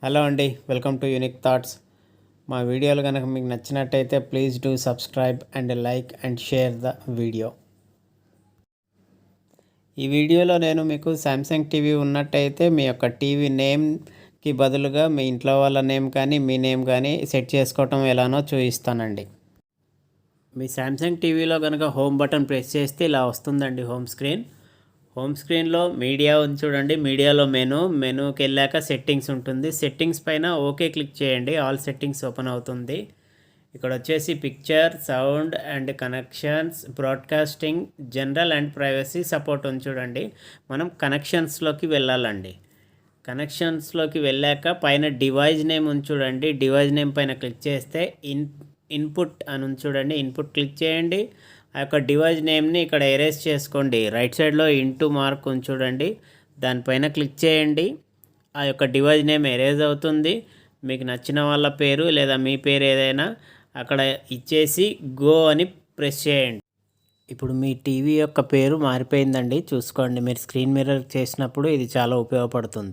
Hello అండి, welcome to unique thoughts. మా వీడియోలు కనుక మీకు నచ్చినట్టయితే please do subscribe and like and share the video. ఈ వీడియోలో నేను మీకు శాంసంగ్ టీవీ ఉన్నట్టయితే మీ యొక్క టీవీ నేమ్కి బదులుగా మీ ఇంట్లో వాళ్ళ నేమ్ కానీ మీ నేమ్ కానీ సెట్ చేసుకోవటం ఎలానో చూపిస్తానండి. మీ శాంసంగ్ టీవీలో కనుక హోమ్ బటన్ ప్రెస్ చేస్తే ఇలా వస్తుందండి హోమ్ స్క్రీన్లో మీడియా ఉంది చూడండి. మీడియాలో మెనూకి వెళ్ళాక సెట్టింగ్స్ ఉంటుంది. సెట్టింగ్స్ పైన ఓకే క్లిక్ చేయండి. ఆల్ సెట్టింగ్స్ ఓపెన్ అవుతుంది. ఇక్కడ వచ్చేసి picture, sound and connections, broadcasting, general and privacy support ఉంది చూడండి. మనం కనెక్షన్స్లోకి వెళ్ళాలండి. కనెక్షన్స్లోకి వెళ్ళాక పైన డివైస్ నేమ్ ఉంది చూడండి. డివైస్ నేమ్ పైన క్లిక్ చేస్తే ఇన్పుట్ అని ఉంది చూడండి. ఇన్పుట్ క్లిక్ చేయండి. ఆ యొక్క డివైస్ నేమ్ని ఇక్కడ ఎరేజ్ చేసుకోండి. రైట్ సైడ్లో ఇంటూ మార్క్ ఉంది చూడండి. దానిపైన క్లిక్ చేయండి. ఆ యొక్క డివైస్ నేమ్ ఎరేజ్ అవుతుంది. మీకు నచ్చిన వాళ్ళ పేరు లేదా మీ పేరు ఏదైనా అక్కడ ఇచ్చేసి గో అని ప్రెస్ చేయండి. ఇప్పుడు మీ టీవీ యొక్క పేరు మారిపోయిందండి. చూసుకోండి, మీరు స్క్రీన్ మిర్రర్ చేసినప్పుడు ఇది చాలా ఉపయోగపడుతుంది.